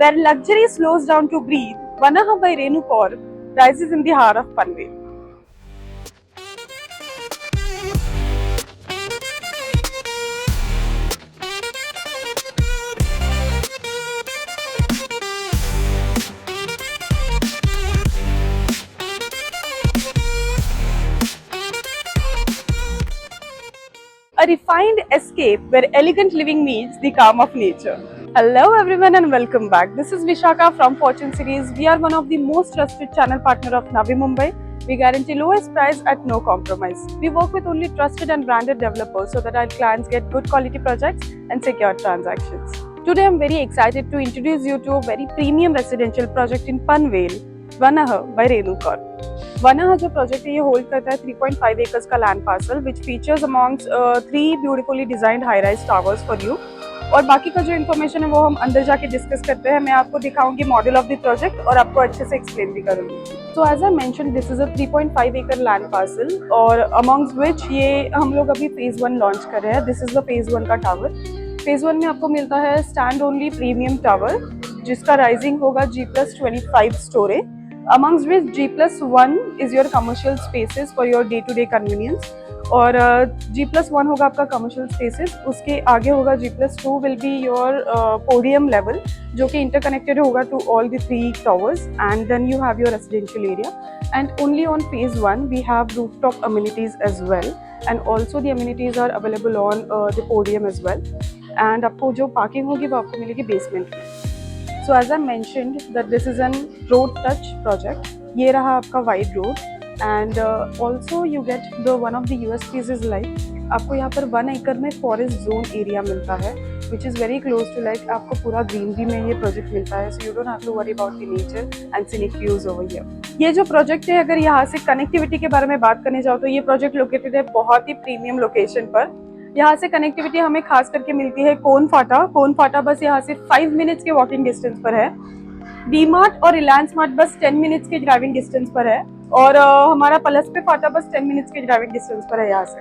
Where luxury slows down to breathe, Vanaha by Renu Kaur rises in the heart of Panvel. A refined escape where elegant living meets the calm of nature. Hello everyone and welcome back. This is Vishaka from Fortune Series. We are one of the most trusted channel partner of Navi Mumbai. We guarantee lowest price at no compromise. We work with only trusted and branded developers so that our clients get good quality projects and secure transactions. Today I'm very excited to introduce you to a very premium residential project in Panvel, Vanaha by Renu Kaur. वनाहा जो project है ये hold करता है 3.5 acres का land parcel which features amongst 3 beautifully designed high rise towers for you. और बाकी का जो इन्फॉर्मेशन है वो हम अंदर जाके डिस्कस करते हैं। मैं आपको दिखाऊंगी मॉडल ऑफ द प्रोजेक्ट और आपको अच्छे से एक्सप्लेन भी करूंगी। So as I mention this is a 3.5 एकड़ लैंड पार्सल और अमॉन्ग्स विच ये हम लोग अभी फेज 1 लॉन्च कर रहे हैं। दिस इज द फेज 1 का टावर। फेज 1 में आपको मिलता है स्टैंड ओनली प्रीमियम टावर जिसका राइजिंग होगा G+25 story. Amongst which G+1 is your commercial spaces for your day-to-day convenience और G+1 होगा आपका commercial spaces, उसके आगे होगा G+2 will be your podium level जो कि interconnected होगा to all the 3 towers and then you have your residential area and only on phase 1 we have rooftop amenities as well and also the amenities are available on the podium as well and आपको जो parking होगी वो आपको मिलेगी basement में। So as I mentioned that this is an road touch project. ये रहा आपका wide road and also you get the one of the USPs is like आपको यहाँ पर 1 एकड़ में forest zone area मिलता है which is very close to like आपको पूरा greenery में ये project मिलता है so you don't have to worry about the nature and scenic views over here. ये जो project है अगर यहाँ से connectivity के बारे में बात करने जाओ तो ये project located है बहुत ही premium location पर। यहाँ से कनेक्टिविटी हमें खास करके मिलती है कोन फाटा बस यहाँ से 5 मिनट्स के वॉकिंग डिस्टेंस पर है। डीमार्ट और रिलायंस मार्ट बस 10 मिनट्स के ड्राइविंग डिस्टेंस पर है और हमारा पलस पे फाटा बस 10 मिनट्स के ड्राइविंग डिस्टेंस पर है यहाँ से।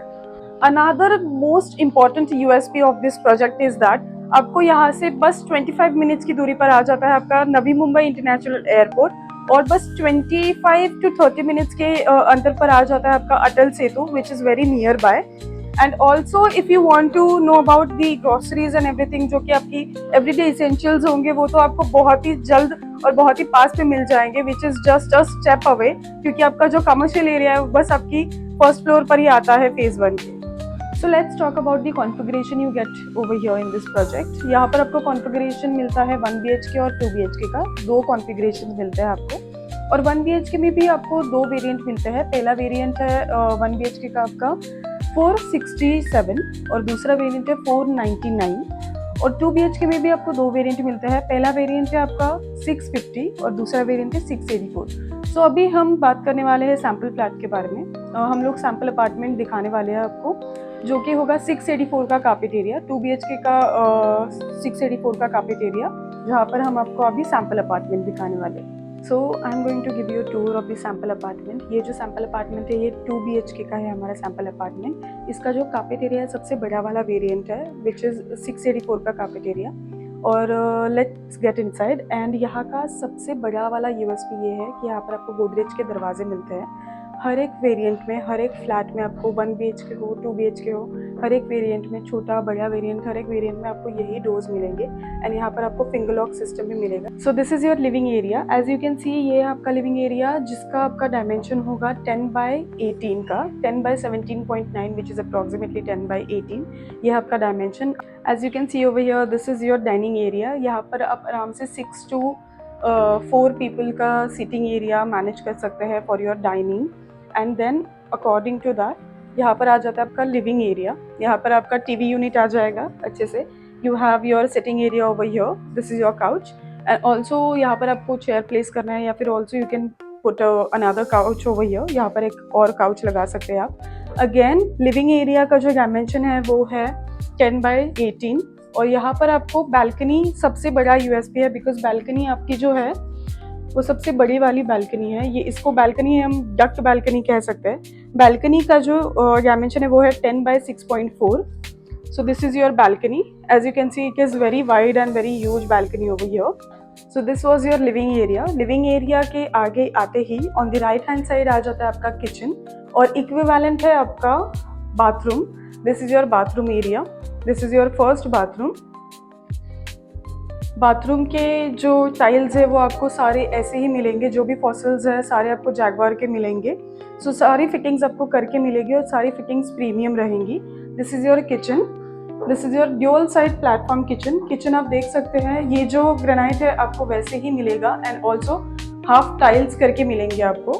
Another most important USP of this project is that आपको यहाँ से बस 25 मिनट्स की दूरी पर आ जाता है आपका नवी मुंबई इंटरनेशनल एयरपोर्ट और बस 25 to 30 मिनट्स के अंतर पर आ जाता है आपका Atal Setu which is very nearby. And also if you want to know about the groceries and everything जो कि आपकी एवरीडे इसेंशियल्स होंगे वो तो आपको बहुत ही जल्द और बहुत ही पास पे मिल जाएंगे which is just a step away क्योंकि आपका जो कमर्शियल एरिया है बस आपकी फर्स्ट फ्लोर पर ही आता है फेज 1 के। So let's talk about the configuration you get over here in this project. यहाँ पर आपको कॉन्फ़िगरेशन मिलता है 1 BHK और 2 BHK का, 2 कॉन्फ़िगरेशन मिलते हैं आपको और 1 BHK में भी आपको 2 वेरिएंट मिलते हैं। पहला वेरिएंट है 1 BHK का आपका 467 और दूसरा वेरिएंट है 499 और 2 BHK में भी आपको 2 वेरिएंट मिलते हैं। पहला वेरिएंट है आपका 650 और दूसरा वेरिएंट है 684। सो अभी हम बात करने वाले हैं सैम्पल फ्लैट के बारे में। हम लोग सैम्पल अपार्टमेंट दिखाने वाले हैं आपको जो कि होगा 684 का कार्पेट एरिया, 2 BHK का 684 का कार्पेट एरिया जहाँ पर हम आपको अभी सैम्पल अपार्टमेंट दिखाने वाले हैं। So I am going to give you tour of the sample apartment. ये जो सैम्पल अपार्टमेंट है ये 2 BHK का है हमारा सैम्पल अपार्टमेंट। इसका जो कार्पेट एरिया सबसे बड़ा वाला वेरिएंट है विच इज़ 684 का कार्पेट एरिया और लेट्स गेट इनसाइड। एंड यहाँ का सबसे बड़ा वाला यूएसपी ये है कि यहाँ पर आपको गोदरेज के दरवाजे मिलते हैं हर एक वेरिएंट में, हर एक फ्लैट में आपको 1 BHK हो 2 BHK हो हर एक वेरिएंट में, छोटा बड़ा वेरिएंट हर एक वेरिएंट में आपको यही डोर्स मिलेंगे एंड यहाँ पर आपको फिंगर लॉक सिस्टम भी मिलेगा। So this is your living area. As you can see ये आपका लिविंग एरिया जिसका आपका डायमेंशन होगा 10/18 का, 10/17.9 विच इज अप्रॉक्सिमेटली 10/18 ये आपका dimension. As you can see over here this is your dining area. यहाँ पर आप आराम से 6 to 4 पीपल का सीटिंग एरिया मैनेज कर सकते हैं for your dining and then according to that यहाँ पर आ जाता है आपका लिविंग एरिया। यहाँ पर आपका टीवी यूनिट आ जाएगा अच्छे से। You have your sitting area over here, this is your couch and also यहाँ पर आपको चेयर प्लेस करना है या फिर also you can put another couch over here. यहाँ पर एक और काउच लगा सकते हैं आप। अगेन लिविंग एरिया का जो डायमेंशन है वो है 10/18 और यहाँ पर आपको बैल्कनी सबसे बड़ा यूएसपी है बिकॉज बैल्कनी आपकी जो है वो सबसे बड़ी वाली बैल्कनी है। ये इसको बैल्कनी हम डक्ट बैल्कनी कह सकते हैं। बैल्कनी का जो डायमेंशन है वो है 10/6.4। So this is your balcony. As you can see it is very wide and very huge balcony over here. So this was your living area. Living area के आगे आते ही on the right hand side आ जाता है आपका kitchen और equivalent है आपका bathroom. This is your bathroom area, this is your first bathroom. Bathroom के जो टाइल्स है वो आपको सारे ऐसे ही मिलेंगे, जो भी फॉसल्स है सारे आपको जैगवार के मिलेंगे। सो सारी फिटिंग्स आपको करके मिलेगी और सारी फिटिंग्स प्रीमियम रहेंगी। This is your kitchen, this is your dual side platform kitchen. Kitchen आप देख सकते हैं, ये जो ग्रेनाइट है आपको वैसे ही मिलेगा एंड ऑल्सो हाफ टाइल्स करके मिलेंगे आपको,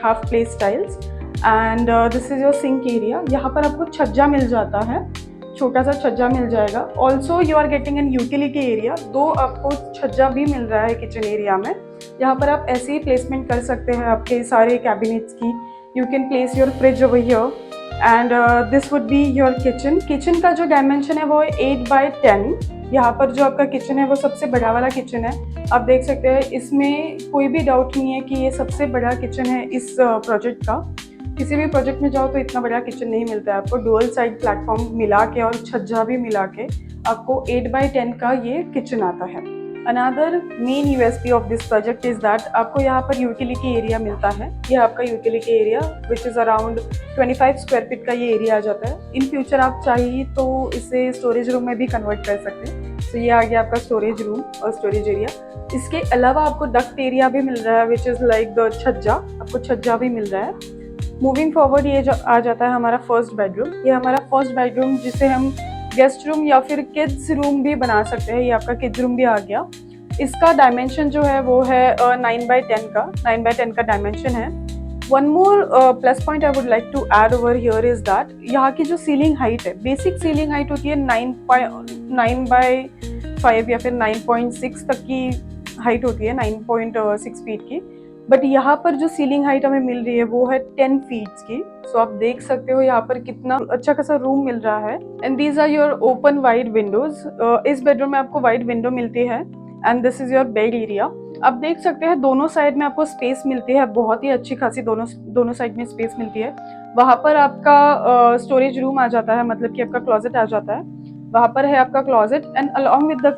half place tiles. And this is your sink area. यहाँ पर आपको छज्जा मिल जाता है, छोटा सा छज्जा मिल जाएगा। Also you are getting an utility area, दो आपको छज्जा भी मिल रहा है किचन एरिया में। यहाँ पर आप ऐसे ही प्लेसमेंट कर सकते हैं आपके सारे कैबिनेट्स की। You can place your fridge over here and this would be your kitchen. Kitchen का जो डायमेंशन है वो है 8x10। यहाँ पर जो आपका किचन है वो सबसे बड़ा वाला किचन है। आप देख सकते हैं, इसमें कोई भी डाउट नहीं है कि ये सबसे बड़ा किचन है इस प्रोजेक्ट का। किसी भी प्रोजेक्ट में जाओ तो इतना बड़ा किचन नहीं मिलता है आपको। डुअल साइड प्लेटफॉर्म मिला के और छज्जा भी मिला के आपको 8x10 का ये किचन आता है। Another main USP of this project is that आपको यहाँ पर यूटिलिटी एरिया मिलता है। ये आपका utility area which is around 25 square feet का ये एरिया आ जाता है। इन फ्यूचर आप चाहिए तो इसे स्टोरेज रूम में भी कन्वर्ट कर सकते हैं। तो ये आ गया आपका स्टोरेज रूम और स्टोरेज एरिया। इसके अलावा आपको डक्ट एरिया भी मिल रहा है विच इज़ लाइक द छज्जा, आपको छज्जा भी मिल रहा है। मूविंग फॉरवर्ड ये जो आ जाता है हमारा फर्स्ट बेडरूम। ये हमारा फर्स्ट बेडरूम जिसे हम गेस्ट रूम या फिर किड्स रूम भी बना सकते हैं। ये आपका किड्स रूम भी आ गया। इसका डायमेंशन जो है वो है 9x10 का, 9x10 का डायमेंशन है। One more plus point I would like to add over here is that यहाँ की जो सीलिंग हाइट है, बेसिक सीलिंग हाइट होती है 9x5 या फिर 9.6 तक की हाइट होती है, 9.6 फीट की। बट यहाँ पर जो सीलिंग हाइट हमें मिल रही है वो है 10 फीट्स की। सो आप देख सकते हो यहाँ पर कितना अच्छा खासा रूम मिल रहा है। And these are your open wide windows. इस बेडरूम में आपको वाइड विंडो मिलती है and this is your bed area. आप देख सकते हैं दोनों साइड में आपको स्पेस मिलती है, बहुत ही अच्छी खासी दोनों साइड में स्पेस मिलती है। वहाँ पर आपका स्टोरेज रूम आ जाता है, मतलब कि आपका क्लोजेट आ जाता है। वहाँ पर है आपका closet and along with the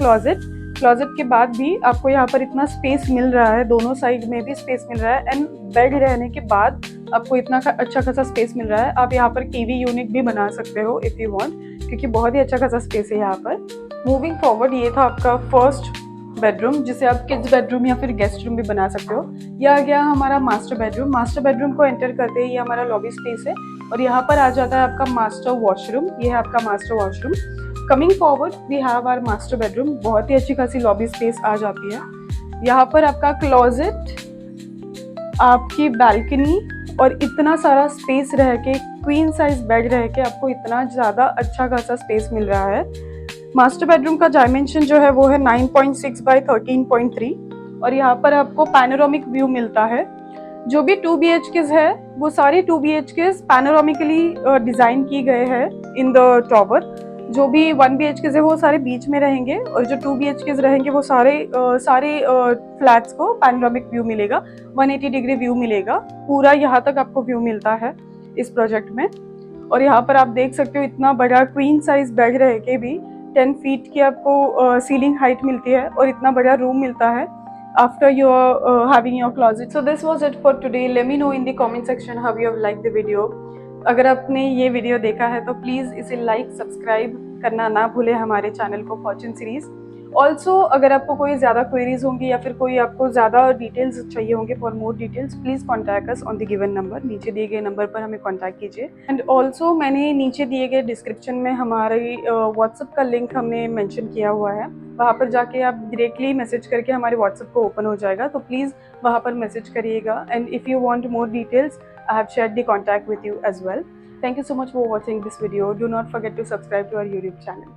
closet के बाद भी आपको यहाँ पर इतना स्पेस मिल रहा है, दोनों साइड में भी स्पेस मिल रहा है। एंड बेड रहने के बाद आपको इतना अच्छा खासा स्पेस मिल रहा है। आप यहाँ पर टीवी यूनिट भी बना सकते हो इफ़ यू वांट, क्योंकि बहुत ही अच्छा खासा स्पेस है यहाँ पर। मूविंग फॉरवर्ड ये था आपका फर्स्ट बेडरूम, जिसे आप किड्स बेडरूम या फिर गेस्ट रूम भी बना सकते हो। यह आ गया हमारा मास्टर बेडरूम। मास्टर बेडरूम को एंटर करते ही ये हमारा लॉबी स्पेस है और यहाँ पर आ जाता है आपका मास्टर वॉशरूम। ये है आपका master washroom. Coming forward we have our master bedroom. बहुत ही अच्छी खासी लॉबी स्पेस आ जाती है। यहाँ पर आपका क्लोजेट, आपकी बालकनी और इतना सारा स्पेस रह के, क्वीन साइज बेड रह के आपको इतना ज़्यादा अच्छा खासा स्पेस मिल रहा है। मास्टर बेडरूम का डायमेंशन जो है वो है 9.6 बाई 13.3 और यहाँ पर आपको पैनोरामिक व्यू मिलता है। जो भी 2 BHKs है वो सारे 2 BHKs पैनोरामिकली डिज़ाइन की गए हैं इन द टॉवर। जो भी 1 BHKs है वो सारे बीच में रहेंगे और जो 2 BHKs रहेंगे वो सारे फ्लैट्स को पैनोरामिक व्यू मिलेगा, 180 डिग्री व्यू मिलेगा। पूरा यहाँ तक आपको व्यू मिलता है इस प्रोजेक्ट में। और यहाँ पर आप देख सकते हो इतना बड़ा क्वीन साइज बेड रह के भी 10 फीट की आपको सीलिंग हाइट मिलती है और इतना बड़ा रूम मिलता है after you're having your closet. So this was it for today. Let me know in the comment section how you have liked the video. अगर आपने ये वीडियो देखा है तो प्लीज़ इसे लाइक सब्सक्राइब करना ना भूलें हमारे चैनल को फॉर्च्यून सीरीज़। ऑल्सो अगर आपको कोई ज़्यादा क्वेरीज होंगी या फिर कोई आपको ज़्यादा डिटेल्स चाहिए होंगे, for more details please contact us on the given number. नीचे दिए गए नंबर पर हमें कॉन्टैक्ट कीजिए। एंड ऑल्सो मैंने नीचे दिए गए डिस्क्रिप्शन में हमारी व्हाट्सअप का लिंक हमने मेंशन किया हुआ है। वहाँ पर जाके आप डायरेक्टली मैसेज करके हमारे व्हाट्सअप को ओपन हो जाएगा, तो प्लीज़ वहाँ पर मैसेज करिएगा। And if you want more details I have shared the contact with you as well. Thank you so much for watching this video. Do not forget to subscribe to our YouTube channel.